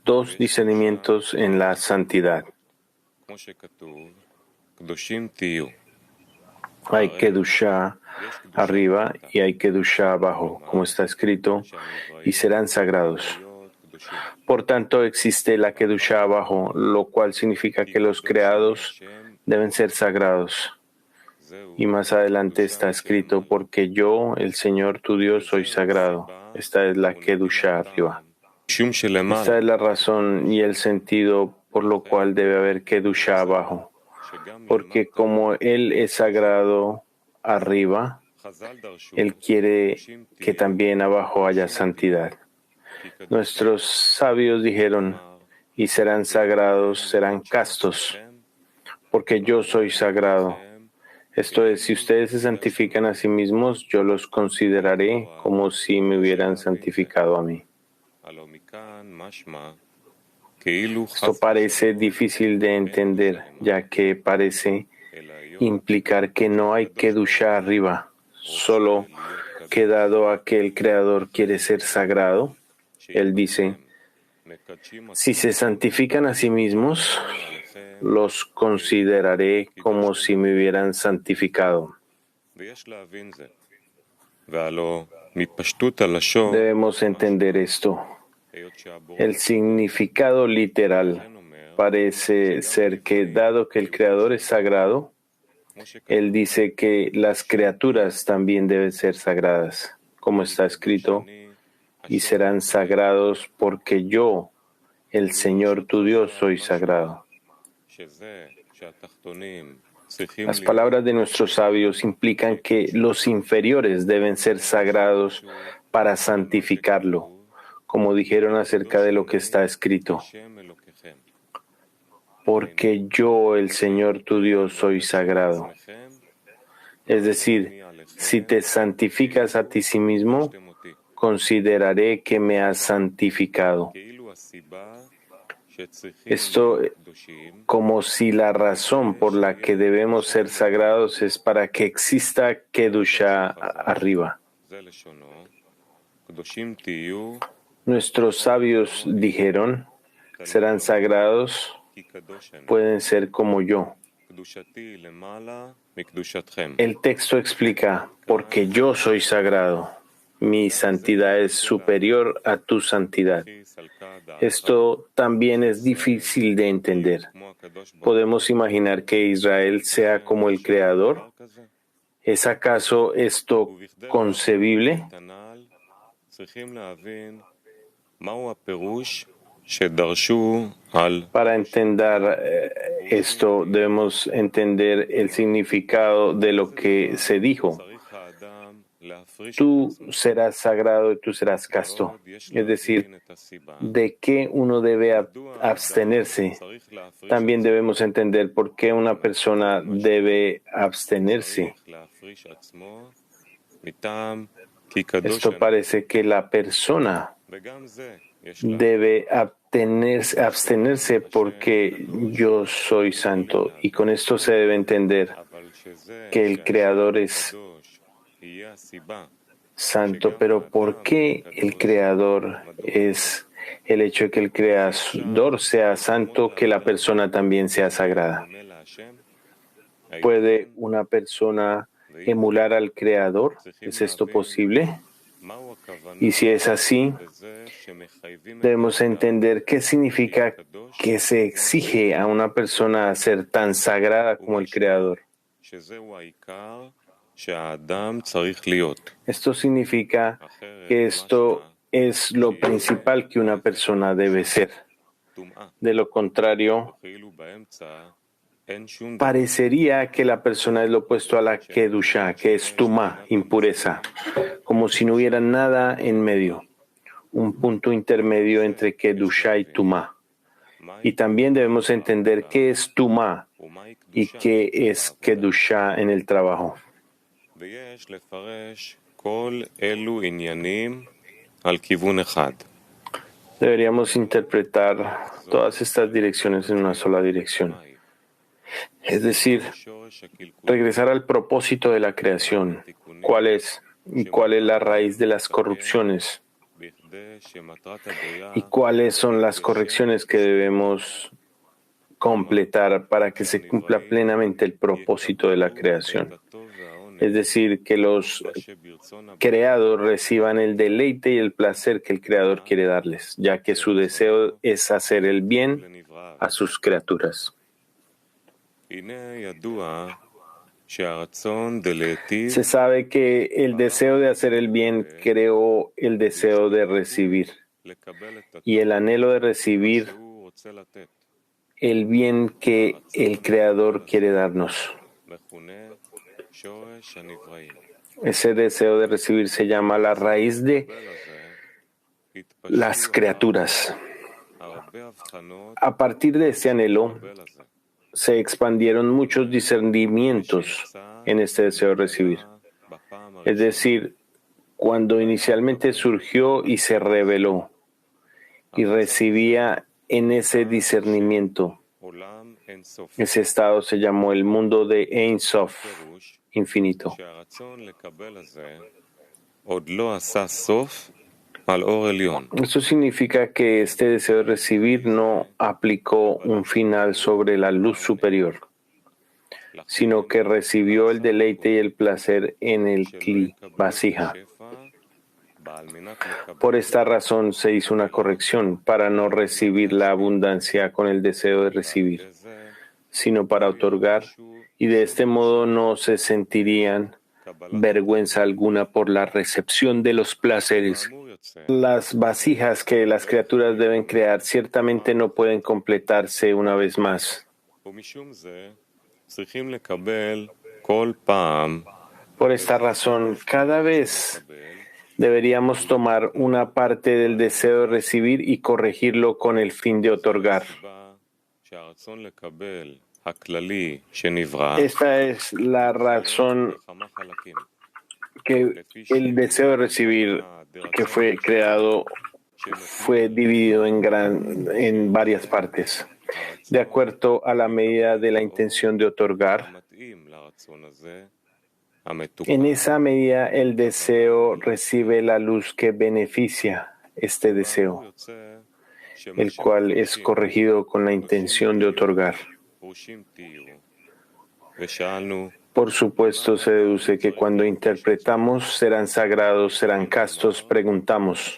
dos discernimientos en la santidad. Hay Kedushá arriba y hay Kedushá abajo, como está escrito, y serán sagrados. Por tanto, existe la Kedushá abajo, lo cual significa que los creados deben ser sagrados. Y más adelante está escrito, porque yo, el Señor tu Dios, soy sagrado. Esta es la Kedushá arriba. Esta es la razón y el sentido por lo cual debe haber Kedushá abajo. Porque como Él es sagrado arriba, Él quiere que también abajo haya santidad. Nuestros sabios dijeron, y serán sagrados, serán castos, porque yo soy sagrado. Esto es, si ustedes se santifican a sí mismos, yo los consideraré como si me hubieran santificado a mí. Esto parece difícil de entender, ya que parece implicar que no hay Kedushá arriba, solo que dado a que el Creador quiere ser sagrado, Él dice, si se santifican a sí mismos, los consideraré como si me hubieran santificado. Debemos entender esto. El significado literal parece ser que, dado que el Creador es sagrado, Él dice que las criaturas también deben ser sagradas, como está escrito, y serán sagrados porque yo, el Señor tu Dios, soy sagrado. Las palabras de nuestros sabios implican que los inferiores deben ser sagrados para santificarlo, como dijeron acerca de lo que está escrito. Porque yo, el Señor tu Dios, soy sagrado. Es decir, si te santificas a ti sí mismo, consideraré que me has santificado. Esto como si la razón por la que debemos ser sagrados es para que exista Kedushá arriba. Nuestros sabios dijeron, serán sagrados, pueden ser como yo. El texto explica, porque yo soy sagrado, mi santidad es superior a tu santidad. Esto también es difícil de entender. ¿Podemos imaginar que Israel sea como el Creador? ¿Es acaso esto concebible? Para entender esto, debemos entender el significado de lo que se dijo. Tú serás sagrado y tú serás casto. Es decir, de qué uno debe abstenerse. También debemos entender por qué una persona debe abstenerse. Esto parece que la persona debe abstenerse porque yo soy santo. Y con esto se debe entender que el Creador es santo, pero ¿por qué el Creador es el hecho de que el Creador sea santo, que la persona también sea sagrada? ¿Puede una persona emular al Creador? ¿Es esto posible? Y si es así, debemos entender qué significa que se exige a una persona ser tan sagrada como el Creador. Esto significa que esto es lo principal que una persona debe ser. De lo contrario, parecería que la persona es lo opuesto a la Kedushá, que es Tumá, impureza, como si no hubiera nada en medio, un punto intermedio entre Kedushá y Tumá. Y también debemos entender qué es Tumá y qué es Kedushá en el trabajo. Deberíamos interpretar todas estas direcciones en una sola dirección. Es decir, regresar al propósito de la creación. ¿Cuál es? ¿Y cuál es la raíz de las corrupciones? y cuáles son las correcciones que debemos completar para que se cumpla plenamente el propósito de la creación. Es decir, que los creados reciban el deleite y el placer que el Creador quiere darles, ya que su deseo es hacer el bien a sus criaturas. Se sabe que el deseo de hacer el bien creó el deseo de recibir y el anhelo de recibir el bien que el Creador quiere darnos. Ese deseo de recibir se llama la raíz de las criaturas. A partir de este anhelo, se expandieron muchos discernimientos en este deseo de recibir. Es decir, cuando inicialmente surgió y se reveló y recibía en ese discernimiento, ese estado se llamó el mundo de Ein Sof, infinito. Esto significa que este deseo de recibir no aplicó un final sobre la luz superior, sino que recibió el deleite y el placer en el Kli, vasija. Por esta razón se hizo una corrección para no recibir la abundancia con el deseo de recibir, sino para otorgar, y de este modo no se sentirían vergüenza alguna por la recepción de los placeres. Las vasijas que las criaturas deben crear ciertamente no pueden completarse una vez más. Por esta razón, cada vez deberíamos tomar una parte del deseo de recibir y corregirlo con el fin de otorgar. Esta es la razón que el deseo de recibir que fue creado fue dividido en varias partes, de acuerdo a la medida de la intención de otorgar. En esa medida el deseo recibe la luz que beneficia este deseo, el cual es corregido con la intención de otorgar. Por supuesto, se deduce que cuando interpretamos serán sagrados, serán castos, preguntamos,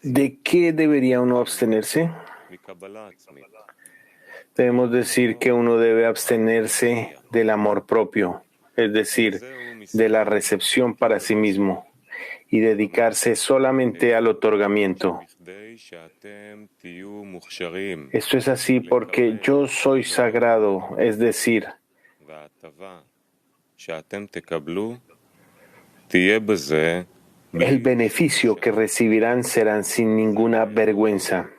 ¿de qué debería uno abstenerse? Debemos decir que uno debe abstenerse del amor propio, es decir, de la recepción para sí mismo, y dedicarse solamente al otorgamiento. Esto es así porque yo soy sagrado, es decir, el beneficio que recibirán serán sin ninguna vergüenza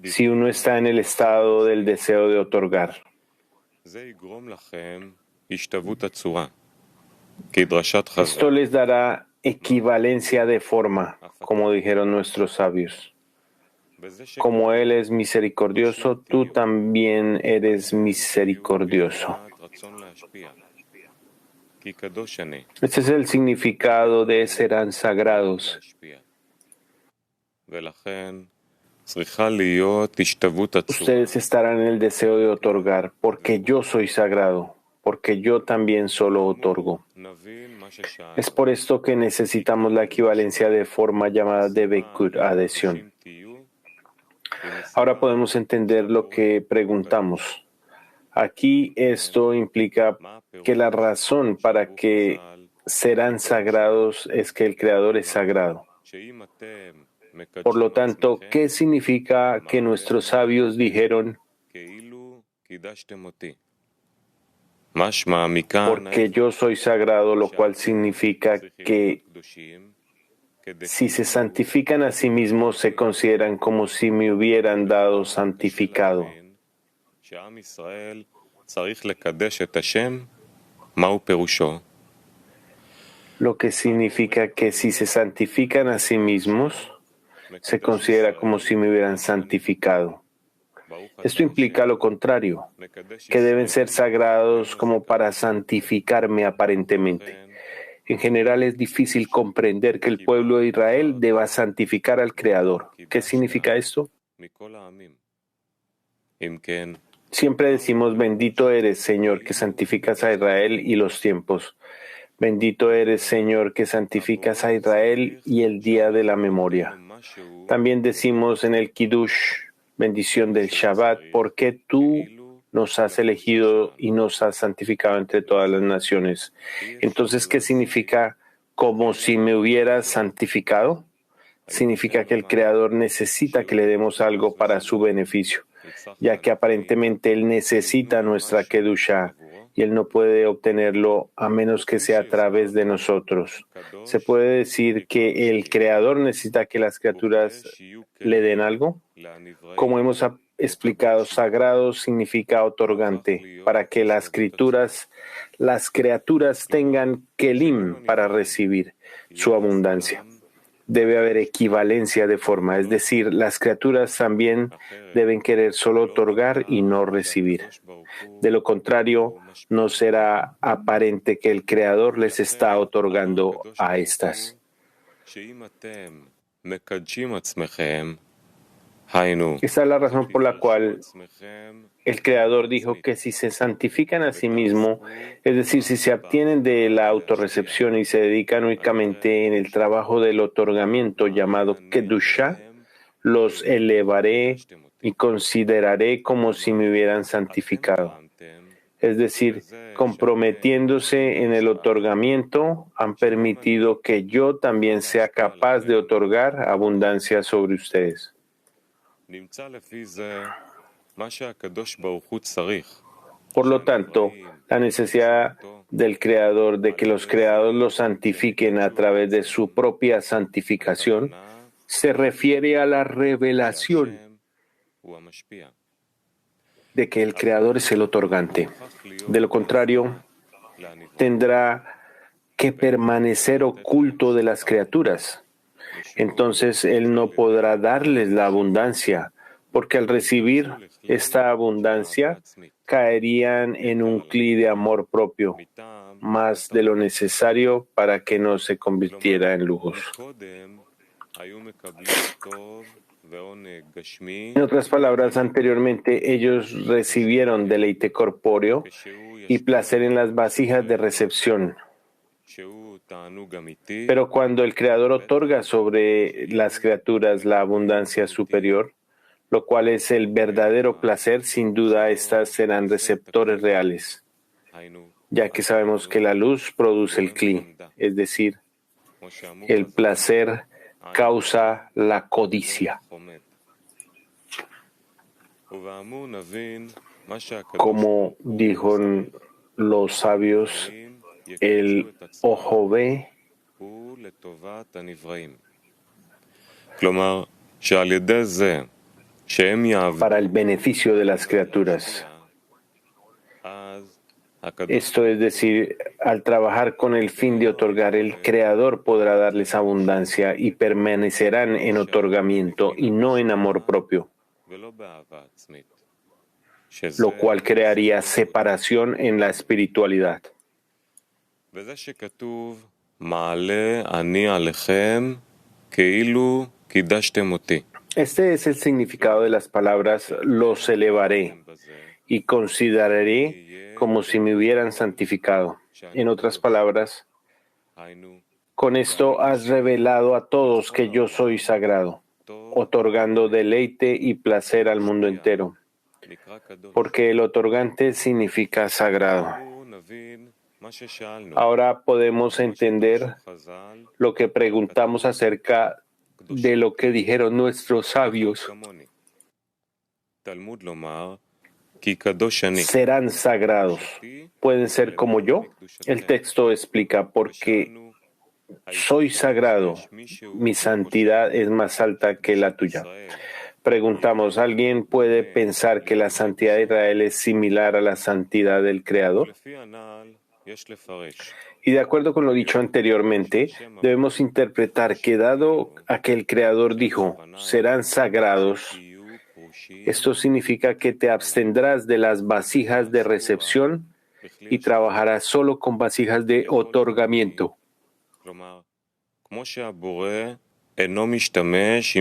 si uno está en el estado del deseo de otorgar. Esto les dará equivalencia de forma, como dijeron nuestros sabios. Como Él es misericordioso, tú también eres misericordioso. Este es el significado de serán sagrados. Ustedes estarán en el deseo de otorgar, porque yo soy sagrado, porque yo también solo otorgo. Es por esto que necesitamos la equivalencia de forma llamada Debekur, adhesión. Ahora podemos entender lo que preguntamos. Aquí esto implica que la razón para que serán sagrados es que el Creador es sagrado. Por lo tanto, ¿qué significa que nuestros sabios dijeron, porque yo soy sagrado, lo cual significa que si se santifican a sí mismos, se consideran como si me hubieran dado santificado? Lo que significa que si se santifican a sí mismos, se considera como si me hubieran santificado. Esto implica lo contrario, que deben ser sagrados como para santificarme aparentemente. En general es difícil comprender que el pueblo de Israel deba santificar al Creador. ¿Qué significa esto? Siempre decimos, bendito eres, Señor, que santificas a Israel y los tiempos. Bendito eres, Señor, que santificas a Israel y el día de la memoria. También decimos en el Kiddush, bendición del Shabbat, porque tú nos has elegido y nos has santificado entre todas las naciones. Entonces, ¿qué significa como si me hubieras santificado? Significa que el Creador necesita que le demos algo para su beneficio, ya que aparentemente Él necesita nuestra Kedusha y Él no puede obtenerlo a menos que sea a través de nosotros. ¿Se puede decir que el Creador necesita que las criaturas le den algo? Como hemos explicado, sagrado significa otorgante, para que las criaturas tengan kelim para recibir su abundancia. Debe haber equivalencia de forma, es decir, las criaturas también deben querer solo otorgar y no recibir. De lo contrario, no será aparente que el Creador les está otorgando a estas. Esta es la razón por la cual el Creador dijo que si se santifican a sí mismos, es decir, si se abstienen de la autorrecepción y se dedican únicamente en el trabajo del otorgamiento llamado Kedusha, los elevaré y consideraré como si me hubieran santificado. Es decir, comprometiéndose en el otorgamiento, han permitido que yo también sea capaz de otorgar abundancia sobre ustedes. Por lo tanto, la necesidad del Creador de que los creados los santifiquen a través de su propia santificación se refiere a la revelación de que el Creador es el otorgante. De lo contrario, tendrá que permanecer oculto de las criaturas. Entonces Él no podrá darles la abundancia, porque al recibir esta abundancia caerían en un cli de amor propio, más de lo necesario para que no se convirtiera en lujos. En otras palabras, anteriormente ellos recibieron deleite corpóreo y placer en las vasijas de recepción. Pero cuando el Creador otorga sobre las criaturas la abundancia superior, lo cual es el verdadero placer, sin duda estas serán receptores reales, ya que sabemos que la luz produce el cli, es decir, el placer causa la codicia. Como dijo los sabios, el ojo ve, para el beneficio de las criaturas. Esto es decir, al trabajar con el fin de otorgar, el Creador podrá darles abundancia y permanecerán en otorgamiento y no en amor propio, lo cual crearía separación en la espiritualidad. Este es el significado de las palabras los elevaré y consideraré como si me hubieran santificado. En otras palabras, con esto has revelado a todos que yo soy sagrado, otorgando deleite y placer al mundo entero, porque el otorgante significa sagrado. Ahora podemos entender lo que preguntamos acerca de lo que dijeron nuestros sabios. Serán sagrados. ¿Pueden ser como yo? El texto explica, porque soy sagrado, mi santidad es más alta que la tuya. Preguntamos, ¿alguien puede pensar que la santidad de Israel es similar a la santidad del Creador? Y de acuerdo con lo dicho anteriormente, debemos interpretar que dado a que el Creador dijo, serán sagrados, esto significa que te abstendrás de las vasijas de recepción y trabajarás solo con vasijas de otorgamiento.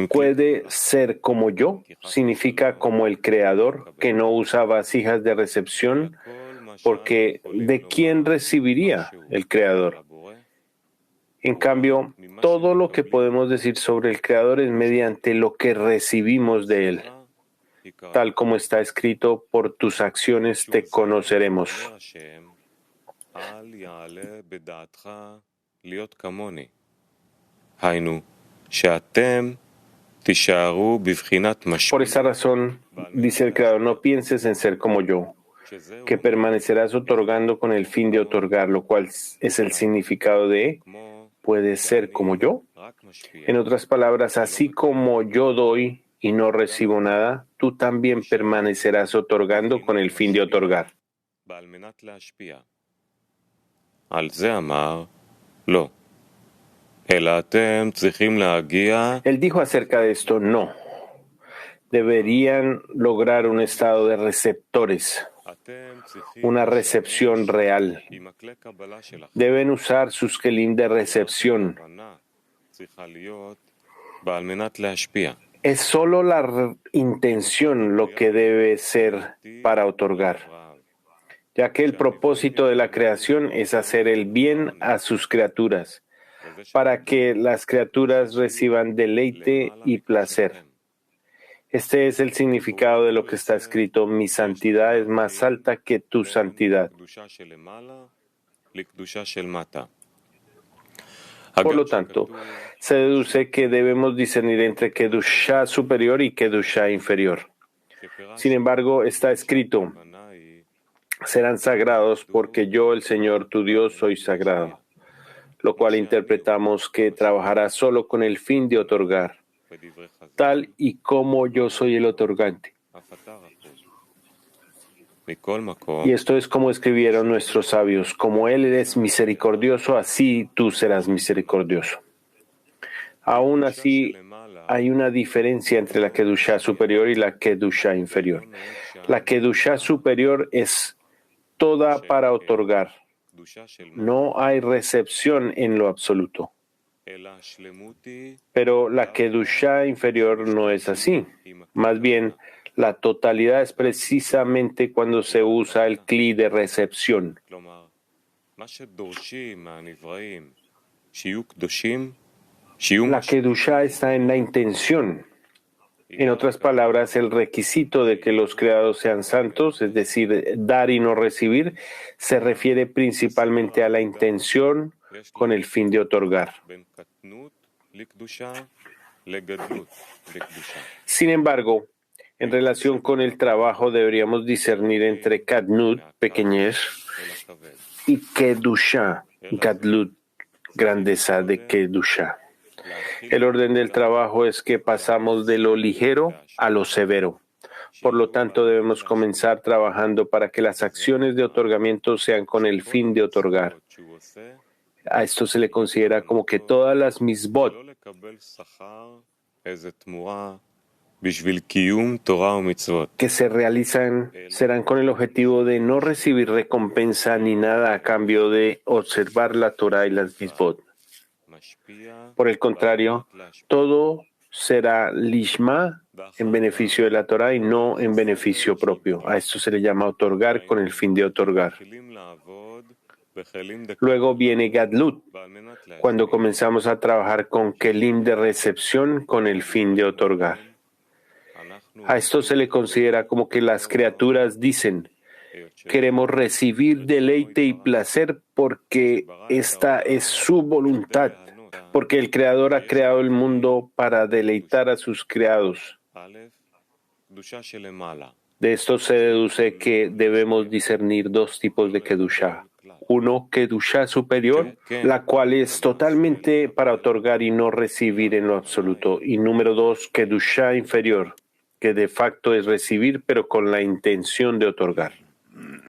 Puede ser como yo, significa como el Creador, que no usa vasijas de recepción, porque ¿de quién recibiría el Creador? En cambio, todo lo que podemos decir sobre el Creador es mediante lo que recibimos de Él. Tal como está escrito, por tus acciones te conoceremos. Por esa razón, dice el Creador, no pienses en ser como yo, que permanecerás otorgando con el fin de otorgar, lo cual es el significado de ¿puedes ser como yo? En otras palabras, así como yo doy y no recibo nada, tú también permanecerás otorgando con el fin de otorgar. Él dijo acerca de esto, no. Deberían lograr un estado de receptores, una recepción real. Deben usar sus kelim de recepción. Es solo la intención lo que debe ser para otorgar, ya que el propósito de la creación es hacer el bien a sus criaturas, para que las criaturas reciban deleite y placer. Este es el significado de lo que está escrito, mi santidad es más alta que tu santidad. Por lo tanto, se deduce que debemos discernir entre Kedushá superior y Kedushá inferior. Sin embargo, está escrito, serán sagrados porque yo, el Señor tu Dios, soy sagrado, lo cual interpretamos que trabajará solo con el fin de otorgar, tal y como yo soy el otorgante. Y esto es como escribieron nuestros sabios, como Él es misericordioso, así tú serás misericordioso. Aún así, hay una diferencia entre la Kedushá superior y la Kedushá inferior. La Kedushá superior es toda para otorgar. No hay recepción en lo absoluto. Pero la Kedushá inferior no es así. Más bien, la totalidad es precisamente cuando se usa el cli de recepción. La Kedushá está en la intención. En otras palabras, el requisito de que los creados sean santos, es decir, dar y no recibir, se refiere principalmente a la intención con el fin de otorgar. Sin embargo, en relación con el trabajo deberíamos discernir entre Kadnut, pequeñez, y Kedushá, Gadlut, grandeza de Kedushá. El orden del trabajo es que pasamos de lo ligero a lo severo. Por lo tanto, debemos comenzar trabajando para que las acciones de otorgamiento sean con el fin de otorgar. A esto se le considera como que todas las misbot que se realizan serán con el objetivo de no recibir recompensa ni nada a cambio de observar la Torah y las misbot. Por el contrario, todo será lishma en beneficio de la Torah y no en beneficio propio. A esto se le llama otorgar con el fin de otorgar. Luego viene Gadlut, cuando comenzamos a trabajar con kelim de recepción con el fin de otorgar. A esto se le considera como que las criaturas dicen, queremos recibir deleite y placer porque esta es su voluntad, porque el Creador ha creado el mundo para deleitar a sus creados. De esto se deduce que debemos discernir dos tipos de Kedushá. Uno, Kedushá superior, la cual es totalmente para otorgar y no recibir en lo absoluto. Y número dos, Kedushá inferior, que de facto es recibir, pero con la intención de otorgar.